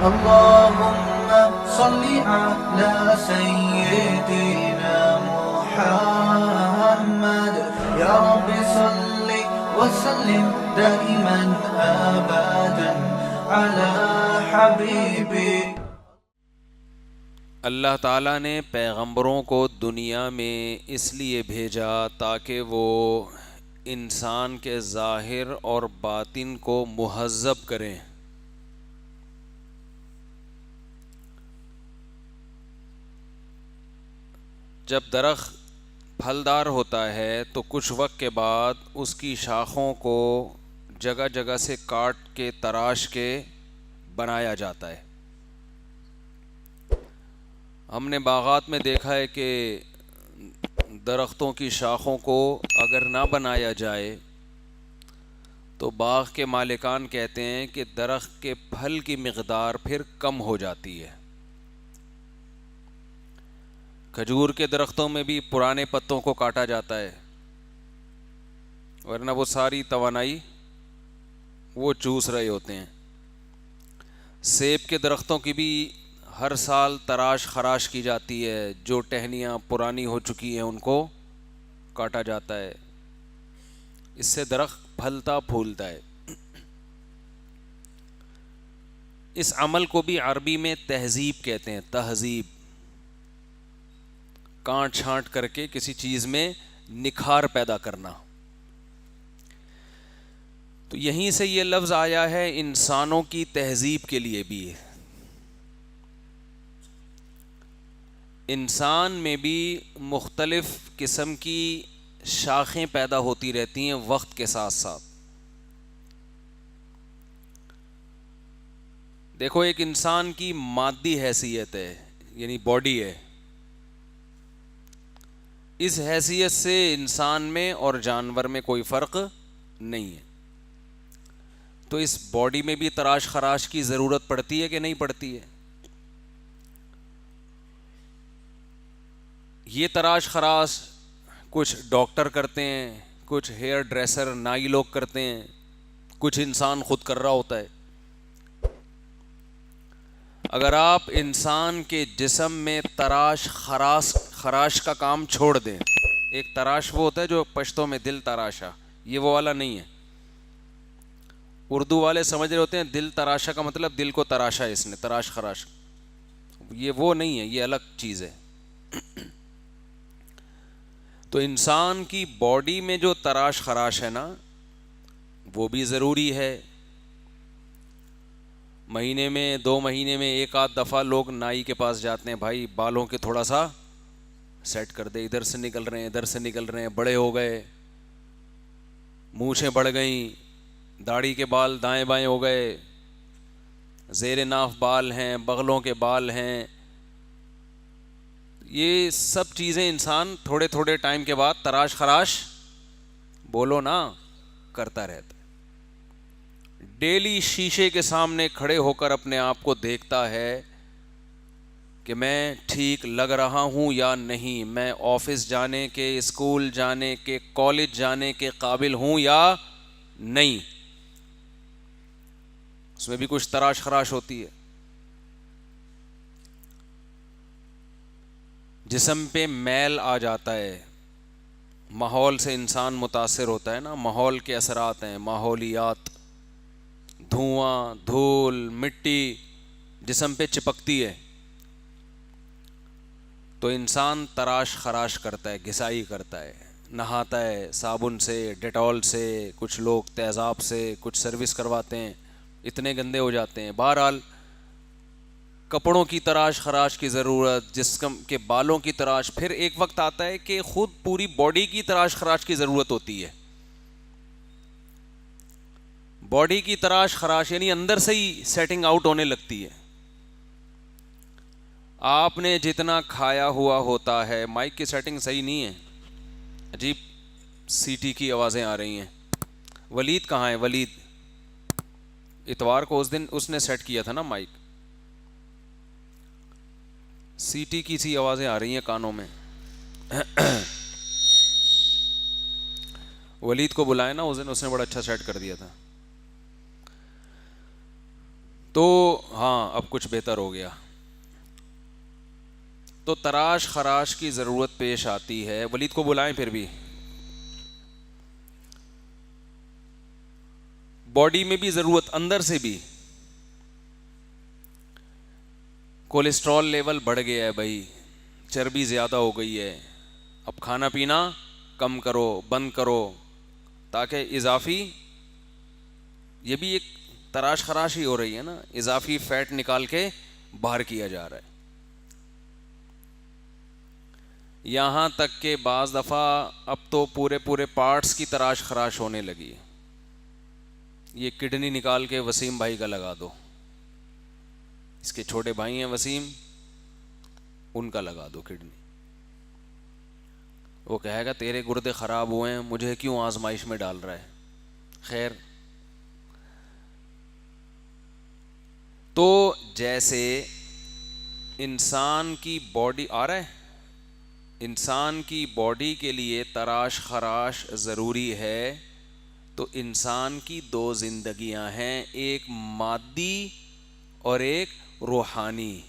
اللهم صل على سيدنا محمد يا رب صل وسلم دائما ابدا على حبيبي. اللہ تعالیٰ نے پیغمبروں کو دنیا میں اس لیے بھیجا تاکہ وہ انسان کے ظاہر اور باطن کو مہذب کریں. جب درخت پھلدار ہوتا ہے تو کچھ وقت کے بعد اس کی شاخوں کو جگہ جگہ سے کاٹ کے تراش کے بنایا جاتا ہے. ہم نے باغات میں دیکھا ہے کہ درختوں کی شاخوں کو اگر نہ بنایا جائے تو باغ کے مالکان کہتے ہیں کہ درخت کے پھل کی مقدار پھر کم ہو جاتی ہے. کھجور کے درختوں میں بھی پرانے پتوں کو کاٹا جاتا ہے ورنہ وہ ساری توانائی وہ چوس رہے ہوتے ہیں. سیب کے درختوں کی بھی ہر سال تراش خراش کی جاتی ہے. جو ٹہنیاں پرانی ہو چکی ہیں ان کو کاٹا جاتا ہے. اس سے درخت پھلتا پھولتا ہے. اس عمل کو بھی عربی میں تہذیب کہتے ہیں. تہذیب کاٹ چھانٹ کر کے کسی چیز میں نکھار پیدا کرنا. تو یہیں سے یہ لفظ آیا ہے انسانوں کی تہذیب کے لیے بھی. انسان میں بھی مختلف قسم کی شاخیں پیدا ہوتی رہتی ہیں وقت کے ساتھ ساتھ. دیکھو ایک انسان کی مادی حیثیت ہے یعنی باڈی ہے. اس حیثیت سے انسان میں اور جانور میں کوئی فرق نہیں ہے. تو اس باڈی میں بھی تراش خراش کی ضرورت پڑتی ہے کہ نہیں پڑتی ہے؟ یہ تراش خراش کچھ ڈاکٹر کرتے ہیں, کچھ ہیئر ڈریسر نائی لوگ کرتے ہیں, کچھ انسان خود کر رہا ہوتا ہے. اگر آپ انسان کے جسم میں تراش خراش کا کام چھوڑ دیں, ایک تراش وہ ہوتا ہے جو پشتوں میں دل تراشا, یہ وہ والا نہیں ہے. اردو والے سمجھ رہے ہوتے ہیں دل تراشا کا مطلب دل کو تراشا ہے اس نے, تراش خراش. یہ وہ نہیں ہے, یہ الگ چیز ہے. تو انسان کی باڈی میں جو تراش خراش ہے نا وہ بھی ضروری ہے. مہینے میں 2 مہینے میں ایک آدھ دفعہ لوگ نائی کے پاس جاتے ہیں, بھائی بالوں کے تھوڑا سا سیٹ کر دے, ادھر سے نکل رہے ہیں ادھر سے نکل رہے ہیں, بڑے ہو گئے, مونچھیں بڑھ گئیں, داڑھی کے بال دائیں بائیں ہو گئے, زیر ناف بال ہیں, بغلوں کے بال ہیں. یہ سب چیزیں انسان تھوڑے تھوڑے ٹائم کے بعد تراش خراش بولو نا کرتا رہتا ہے. ڈیلی شیشے کے سامنے کھڑے ہو کر اپنے آپ کو دیکھتا ہے کہ میں ٹھیک لگ رہا ہوں یا نہیں, میں آفس جانے کے, اسکول جانے کے, کالج جانے کے قابل ہوں یا نہیں. اس میں بھی کچھ تراش خراش ہوتی ہے. جسم پہ میل آ جاتا ہے, ماحول سے انسان متاثر ہوتا ہے نا, ماحول کے اثرات ہیں, ماحولیات, دھواں, دھول, مٹی جسم پہ چپکتی ہے تو انسان تراش خراش کرتا ہے, گھسائی کرتا ہے, نہاتا ہے صابن سے, ڈیٹول سے, کچھ لوگ تیزاب سے, کچھ سروس کرواتے ہیں, اتنے گندے ہو جاتے ہیں. بہرحال کپڑوں کی تراش خراش کی ضرورت, جسم کے بالوں کی تراش, پھر ایک وقت آتا ہے کہ خود پوری باڈی کی تراش خراش کی ضرورت ہوتی ہے. باڈی کی تراش خراش یعنی اندر سے ہی سیٹنگ آؤٹ ہونے لگتی ہے. آپ نے جتنا کھایا ہوا ہوتا ہے, مائک کی سیٹنگ صحیح نہیں ہے, عجیب سیٹی کی آوازیں آ رہی ہیں. ولید کہاں ہے؟ ولید اتوار کو اس دن اس نے سیٹ کیا تھا نا مائک. سیٹی کی سی آوازیں آ رہی ہیں کانوں میں. ولید کو بلائے نا, اس دن اس نے بڑا اچھا سیٹ کر دیا تھا. تو ہاں اب کچھ بہتر ہو گیا. تو تراش خراش کی ضرورت پیش آتی ہے. ولید کو بلائیں پھر بھی. باڈی میں بھی ضرورت, اندر سے بھی. کولیسٹرول لیول بڑھ گیا ہے بھائی, چربی زیادہ ہو گئی ہے, اب کھانا پینا کم کرو, بند کرو, تاکہ اضافی, یہ بھی ایک تراش خراش ہی ہو رہی ہے نا, اضافی فیٹ نکال کے باہر کیا جا رہا ہے. یہاں تک کہ بعض دفعہ اب تو پورے پارٹس کی تراش خراش ہونے لگی ہے. یہ کڈنی نکال کے وسیم بھائی کا لگا دو, اس کے چھوٹے بھائی ہیں وسیم, ان کا لگا دو کڈنی. وہ کہے گا تیرے گردے خراب ہوئے ہیں, مجھے کیوں آزمائش میں ڈال رہا ہے. خیر, تو جیسے انسان کی باڈی آ رہا ہے, انسان کی باڈی کے لیے تراش خراش ضروری ہے, تو انسان کی دو زندگیاں ہیں, ایک مادی اور ایک روحانی.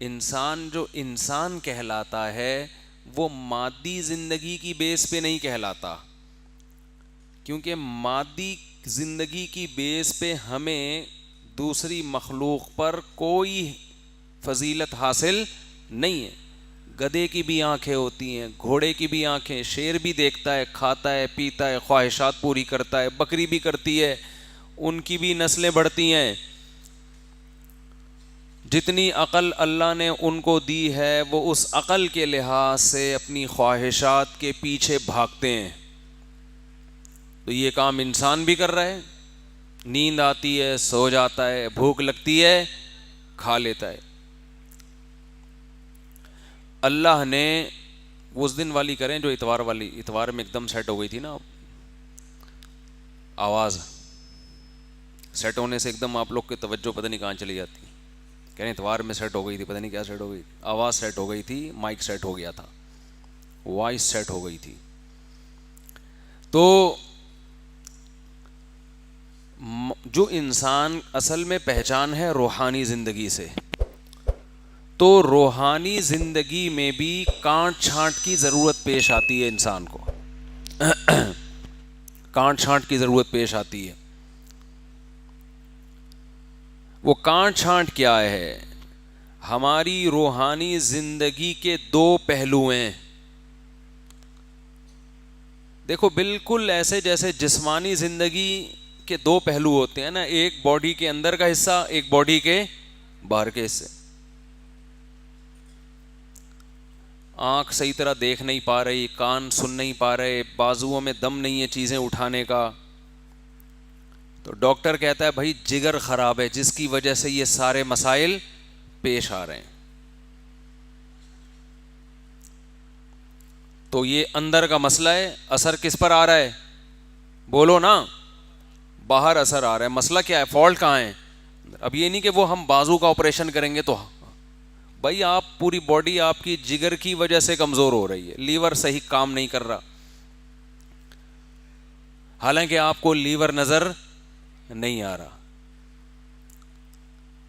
انسان جو انسان کہلاتا ہے وہ مادی زندگی کی بیس پہ نہیں کہلاتا, کیونکہ مادی زندگی کی بیس پہ ہمیں دوسری مخلوق پر کوئی فضیلت حاصل نہیں ہے. گدھے کی بھی آنکھیں ہوتی ہیں, گھوڑے کی بھی آنکھیں, شیر بھی دیکھتا ہے, کھاتا ہے, پیتا ہے, خواہشات پوری کرتا ہے, بکری بھی کرتی ہے, ان کی بھی نسلیں بڑھتی ہیں. جتنی عقل اللہ نے ان کو دی ہے وہ اس عقل کے لحاظ سے اپنی خواہشات کے پیچھے بھاگتے ہیں. تو یہ کام انسان بھی کر رہا ہے, نیند آتی ہے سو جاتا ہے, بھوک لگتی ہے کھا لیتا ہے. اللہ نے اس دن والی کریں جو اتوار والی, اتوار میں ایک دم سیٹ ہو گئی تھی نا آواز, سیٹ ہونے سے ایک دم آپ لوگ کی توجہ پتہ نہیں کہاں چلی جاتی. کہہ رہے اتوار میں سیٹ ہو گئی تھی, پتہ نہیں کیا سیٹ ہو گئی, آواز سیٹ ہو گئی تھی, مائک سیٹ ہو گیا تھا, وائس سیٹ ہو گئی تھی. تو جو انسان اصل میں پہچان ہے روحانی زندگی سے, تو روحانی زندگی میں بھی کانٹ چھانٹ کی ضرورت پیش آتی ہے انسان کو, کانٹ چھانٹ کی ضرورت پیش آتی ہے. وہ کانٹ چھانٹ کیا ہے؟ ہماری روحانی زندگی کے دو پہلو ہیں. دیکھو بالکل ایسے جیسے جسمانی زندگی کے دو پہلو ہوتے ہیں نا, ایک باڈی کے اندر کا حصہ, ایک باڈی کے باہر کے حصے. آنکھ صحیح طرح دیکھ نہیں پا رہی, کان سن نہیں پا رہے, بازوؤں میں دم نہیں ہے چیزیں اٹھانے کا, تو ڈاکٹر کہتا ہے بھائی جگر خراب ہے جس کی وجہ سے یہ سارے مسائل پیش آ رہے ہیں. تو یہ اندر کا مسئلہ ہے. اثر کس پر آ رہا ہے؟ بولو نا, باہر اثر آ رہا ہے. مسئلہ کیا ہے؟ فالٹ کہاں ہے؟ اب یہ نہیں کہ وہ ہم بازو کا آپریشن کریں گے تو, بھائی آپ پوری باڈی آپ کی جگر کی وجہ سے کمزور ہو رہی ہے, لیور صحیح کام نہیں کر رہا, حالانکہ آپ کو لیور نظر نہیں آ رہا.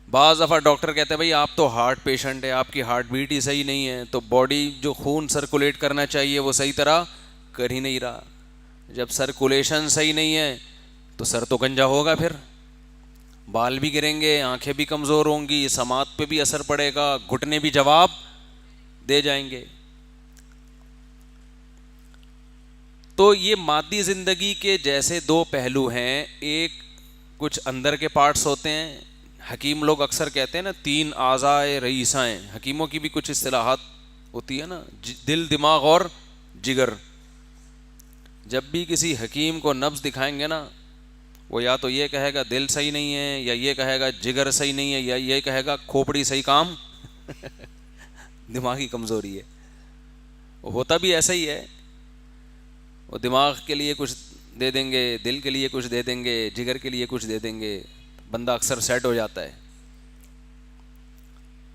بعض دفعہ ڈاکٹر کہتے ہیں بھائی آپ تو ہارٹ پیشنٹ ہے, آپ کی ہارٹ بیٹ ہی صحیح نہیں ہے, تو باڈی جو خون سرکولیٹ کرنا چاہیے وہ صحیح طرح کر ہی نہیں رہا. جب سرکولیشن صحیح نہیں ہے تو سر تو گنجا ہوگا, پھر بال بھی گریں گے, آنکھیں بھی کمزور ہوں گی, سماعت پہ بھی اثر پڑے گا, گھٹنے بھی جواب دے جائیں گے. تو یہ مادی زندگی کے جیسے دو پہلو ہیں, ایک کچھ اندر کے پارٹس ہوتے ہیں. حکیم لوگ اکثر کہتے ہیں نا 3 اعضائے رئیسائیں, حکیموں کی بھی کچھ اصطلاحات ہوتی ہے نا, دل, دماغ اور جگر. جب بھی کسی حکیم کو نبض دکھائیں گے نا, وہ یا تو یہ کہے گا دل صحیح نہیں ہے, یا یہ کہے گا جگر صحیح نہیں ہے, یا یہ کہے گا کھوپڑی صحیح کام دماغی کمزوری ہے. ہوتا بھی ایسا ہی ہے, وہ دماغ کے لیے کچھ دے دیں گے, دل کے لیے کچھ دے دیں گے, جگر کے لیے کچھ دے دیں گے, بندہ اکثر سیٹ ہو جاتا ہے.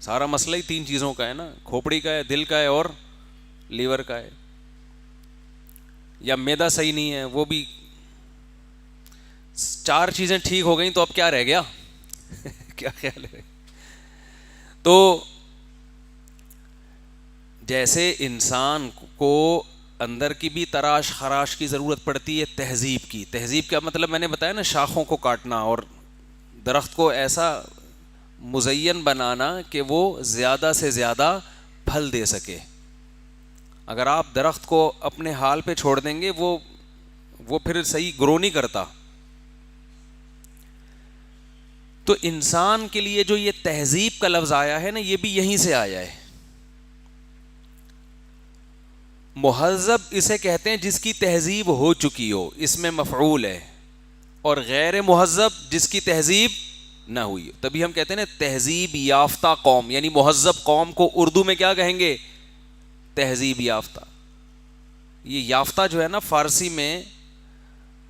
سارا مسئلہ ہی 3 چیزوں کا ہے نا, کھوپڑی کا ہے, دل کا ہے اور لیور کا ہے. یا معدہ صحیح نہیں ہے, وہ بھی 4 چیزیں ٹھیک ہو گئیں تو اب کیا رہ گیا؟ کیا خیال ہے؟ تو جیسے انسان کو اندر کی بھی تراش خراش کی ضرورت پڑتی ہے تہذیب کی. تہذیب کا مطلب میں نے بتایا نا, شاخوں کو کاٹنا اور درخت کو ایسا مزین بنانا کہ وہ زیادہ سے زیادہ پھل دے سکے. اگر آپ درخت کو اپنے حال پہ چھوڑ دیں گے وہ پھر صحیح گرو نہیں کرتا. تو انسان کے لیے جو یہ تہذیب کا لفظ آیا ہے نا, یہ بھی یہیں سے آیا ہے. مہذب اسے کہتے ہیں جس کی تہذیب ہو چکی ہو, اس میں مفعول ہے, اور غیر مہذب جس کی تہذیب نہ ہوئی. تبھی ہم کہتے ہیں نا تہذیب یافتہ قوم, یعنی مہذب قوم کو اردو میں کیا کہیں گے؟ تہذیب یافتہ. یہ یافتہ جو ہے نا فارسی میں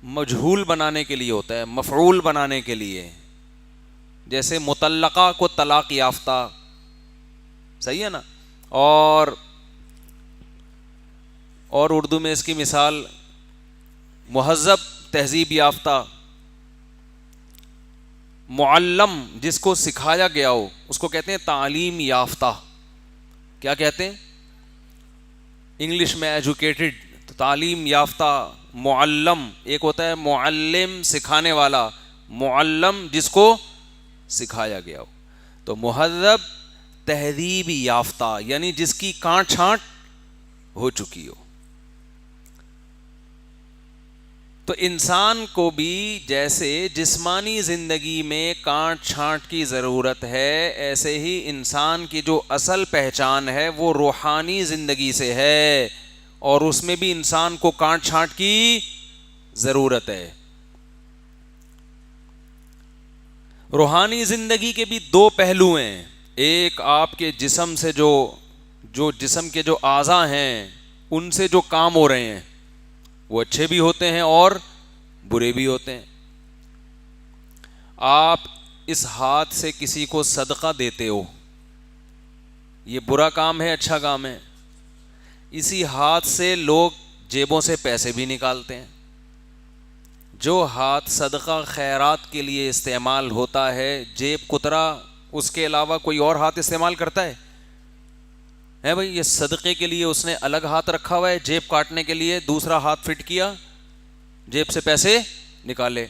مجہول بنانے کے لیے ہوتا ہے, مفعول بنانے کے لیے. جیسے مطلقہ کو طلاق یافتہ, صحیح ہے نا. اور اردو میں اس کی مثال مہذب تہذیب یافتہ. معلم جس کو سکھایا گیا ہو اس کو کہتے ہیں تعلیم یافتہ. کیا کہتے ہیں انگلش میں؟ ایجوکیٹڈ. تو تعلیم یافتہ. معلم ایک ہوتا ہے معلم سکھانے والا, معلم جس کو سکھایا گیا ہو. تو مہذب تہذیب یافتہ یعنی جس کی کانٹ چھانٹ ہو چکی ہو. تو انسان کو بھی جیسے جسمانی زندگی میں کانٹ چھانٹ کی ضرورت ہے, ایسے ہی انسان کی جو اصل پہچان ہے وہ روحانی زندگی سے ہے, اور اس میں بھی انسان کو کانٹ چھانٹ کی ضرورت ہے. روحانی زندگی کے بھی دو پہلو ہیں. ایک آپ کے جسم سے جو جسم کے جو اعضاء ہیں ان سے جو کام ہو رہے ہیں وہ اچھے بھی ہوتے ہیں اور برے بھی ہوتے ہیں. آپ اس ہاتھ سے کسی کو صدقہ دیتے ہو, یہ برا کام ہے اچھا کام ہے؟ اسی ہاتھ سے لوگ جیبوں سے پیسے بھی نکالتے ہیں. جو ہاتھ صدقہ خیرات کے لیے استعمال ہوتا ہے, جیب کترا, اس کے علاوہ کوئی اور ہاتھ استعمال کرتا ہے بھائی؟ یہ صدقے کے لیے اس نے الگ ہاتھ رکھا ہوا ہے, جیب کاٹنے کے لیے دوسرا ہاتھ فٹ کیا, جیب سے پیسے نکالے.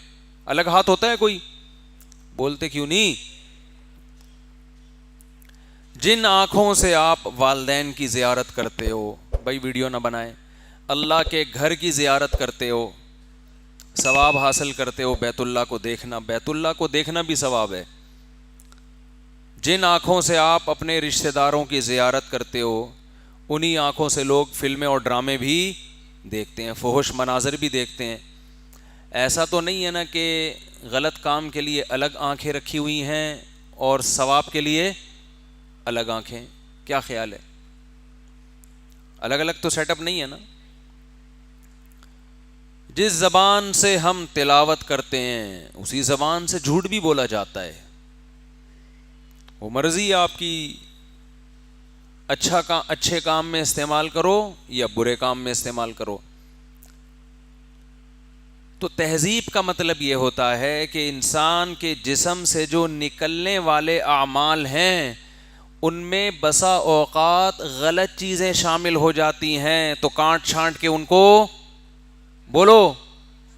الگ ہاتھ ہوتا ہے کوئی؟ بولتے کیوں نہیں؟ جن آنکھوں سے آپ والدین کی زیارت کرتے ہو, بھائی ویڈیو نہ بنائیں, اللہ کے گھر کی زیارت کرتے ہو, ثواب حاصل کرتے ہو. بیت اللہ کو دیکھنا, بیت اللہ کو دیکھنا بھی ثواب ہے. جن آنکھوں سے آپ اپنے رشتہ داروں کی زیارت کرتے ہو, انہی آنکھوں سے لوگ فلمیں اور ڈرامے بھی دیکھتے ہیں, فحش مناظر بھی دیکھتے ہیں. ایسا تو نہیں ہے نا کہ غلط کام کے لیے الگ آنکھیں رکھی ہوئی ہیں اور ثواب کے لیے الگ آنکھیں؟ کیا خیال ہے؟ الگ الگ تو سیٹ اپ نہیں ہے نا. جس زبان سے ہم تلاوت کرتے ہیں اسی زبان سے جھوٹ بھی بولا جاتا ہے. وہ مرضی آپ کی, اچھے کام میں استعمال کرو یا برے کام میں استعمال کرو. تو تہذیب کا مطلب یہ ہوتا ہے کہ انسان کے جسم سے جو نکلنے والے اعمال ہیں ان میں بسا اوقات غلط چیزیں شامل ہو جاتی ہیں, تو کانٹ چھانٹ کے ان کو بولو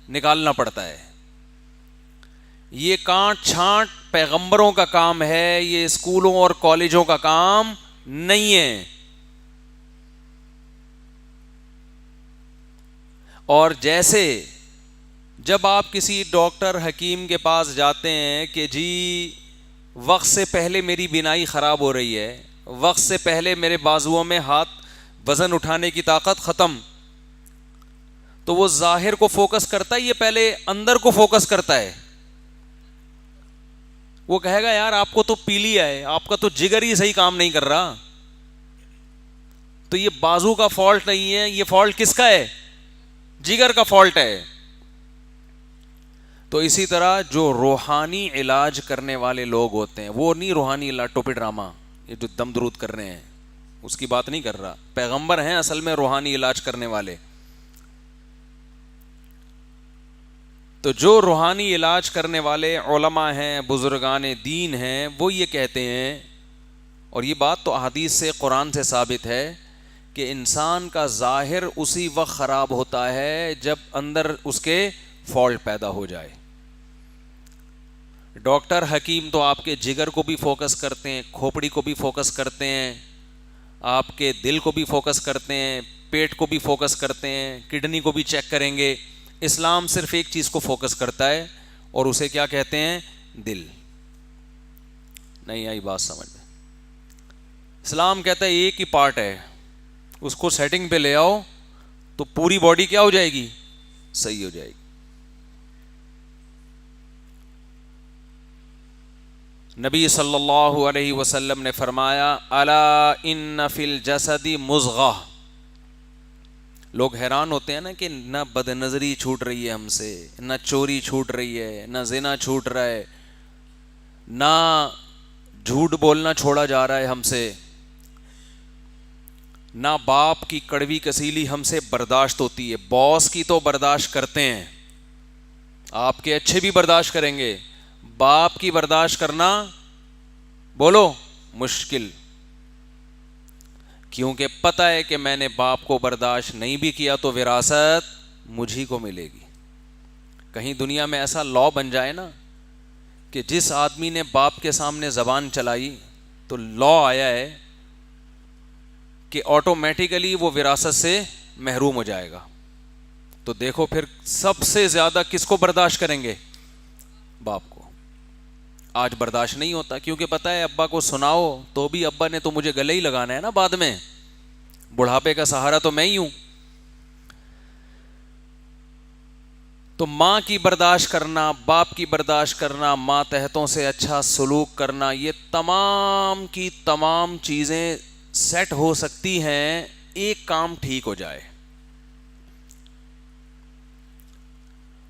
نکالنا پڑتا ہے. یہ کانٹ چھانٹ پیغمبروں کا کام ہے, یہ اسکولوں اور کالجوں کا کام نہیں ہے. اور جیسے جب آپ کسی ڈاکٹر حکیم کے پاس جاتے ہیں کہ جی وقت سے پہلے میری بینائی خراب ہو رہی ہے, وقت سے پہلے میرے بازوؤں میں ہاتھ وزن اٹھانے کی طاقت ختم, تو وہ ظاہر کو فوکس کرتا ہے, یہ پہلے اندر کو فوکس کرتا ہے. وہ کہے گا یار آپ کو تو پیلیا ہے, آپ کا تو جگر ہی صحیح کام نہیں کر رہا. تو یہ بازو کا فالٹ نہیں ہے, یہ فالٹ کس کا ہے؟ جگر کا فالٹ ہے. تو اسی طرح جو روحانی علاج کرنے والے لوگ ہوتے ہیں, وہ نہیں روحانی علاج ٹوپی ڈرامہ یہ جو دم درود کر رہے ہیں اس کی بات نہیں کر رہا. پیغمبر ہیں اصل میں روحانی علاج کرنے والے. تو جو روحانی علاج کرنے والے علماء ہیں، بزرگان دین ہیں، وہ یہ کہتے ہیں، اور یہ بات تو احادیث سے، قرآن سے ثابت ہے، کہ انسان کا ظاہر اسی وقت خراب ہوتا ہے جب اندر اس کے فالٹ پیدا ہو جائے. ڈاکٹر حکیم تو آپ کے جگر کو بھی فوکس کرتے ہیں، کھوپڑی کو بھی فوکس کرتے ہیں، آپ کے دل کو بھی فوکس کرتے ہیں، پیٹ کو بھی فوکس کرتے ہیں، کڈنی کو بھی چیک کریں گے. اسلام صرف ایک چیز کو فوکس کرتا ہے، اور اسے کیا کہتے ہیں؟ دل. نہیں آئی بات سمجھ میں؟ اسلام کہتا ہے ایک ہی پارٹ ہے، اس کو سیٹنگ پہ لے آؤ تو پوری باڈی کیا ہو جائے گی؟ صحیح ہو جائے گی. نبی صلی اللہ علیہ وسلم نے فرمایا الا ان فی الجسد مضغہ. لوگ حیران ہوتے ہیں نا کہ نہ بد نظری چھوٹ رہی ہے ہم سے، نہ چوری چھوٹ رہی ہے، نہ زنا چھوٹ رہا ہے، نہ جھوٹ بولنا چھوڑا جا رہا ہے ہم سے، نہ باپ کی کڑوی کسیلی ہم سے برداشت ہوتی ہے. باس کی تو برداشت کرتے ہیں، آپ کے اچھے بھی برداشت کریں گے، باپ کی برداشت کرنا بولو مشکل، کیونکہ پتہ ہے کہ میں نے باپ کو برداشت نہیں بھی کیا تو وراثت مجھی کو ملے گی. کہیں دنیا میں ایسا لا بن جائے نا کہ جس آدمی نے باپ کے سامنے زبان چلائی تو لا آیا ہے کہ آٹومیٹیکلی وہ وراثت سے محروم ہو جائے گا. تو دیکھو پھر سب سے زیادہ کس کو برداشت کریں گے؟ باپ کو. آج برداشت نہیں ہوتا کیونکہ پتہ ہے ابا کو سناؤ تو بھی ابا نے تو مجھے گلے ہی لگانا ہے نا، بعد میں بڑھاپے کا سہارا تو میں ہی ہوں. تو ماں کی برداشت کرنا، باپ کی برداشت کرنا، ماتحتوں سے اچھا سلوک کرنا، یہ تمام کی تمام چیزیں سیٹ ہو سکتی ہیں ایک کام ٹھیک ہو جائے.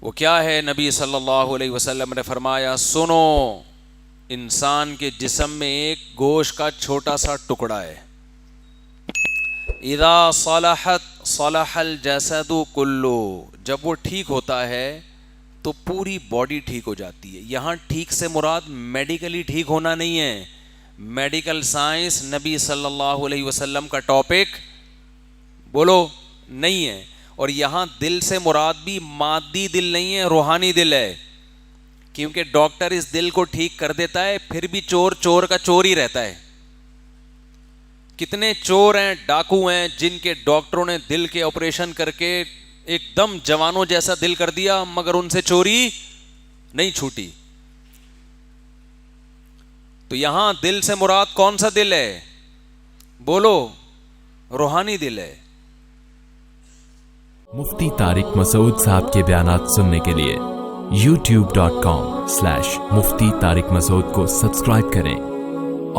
وہ کیا ہے؟ نبی صلی اللہ علیہ وسلم نے فرمایا سنو، انسان کے جسم میں ایک گوشت کا چھوٹا سا ٹکڑا ہے، اذا صلحت صلح الجسد کلو، جب وہ ٹھیک ہوتا ہے تو پوری باڈی ٹھیک ہو جاتی ہے. یہاں ٹھیک سے مراد میڈیکلی ٹھیک ہونا نہیں ہے. میڈیکل سائنس نبی صلی اللہ علیہ وسلم کا ٹاپک بولو نہیں ہے. اور یہاں دل سے مراد بھی مادی دل نہیں ہے، روحانی دل ہے. کیونکہ ڈاکٹر اس دل کو ٹھیک کر دیتا ہے، پھر بھی چور چور کا چور ہی رہتا ہے. کتنے چور ہیں، ڈاکو ہیں، جن کے ڈاکٹروں نے دل کے آپریشن کر کے ایک دم جوانوں جیسا دل کر دیا، مگر ان سے چوری نہیں چھوٹی. تو یہاں دل سے مراد کون سا دل ہے؟ بولو روحانی دل ہے. مفتی طارق مسعود صاحب کے بیانات سننے کے لیے youtube.com/مفتی طارق مسعود کو سبسکرائب کریں،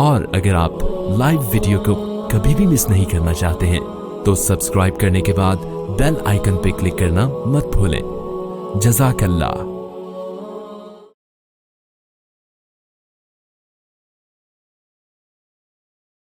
اور اگر آپ لائیو ویڈیو کو کبھی بھی مس نہیں کرنا چاہتے ہیں تو سبسکرائب کرنے کے بعد بیل آئیکن پہ کلک کرنا مت بھولیں. جزاک اللہ.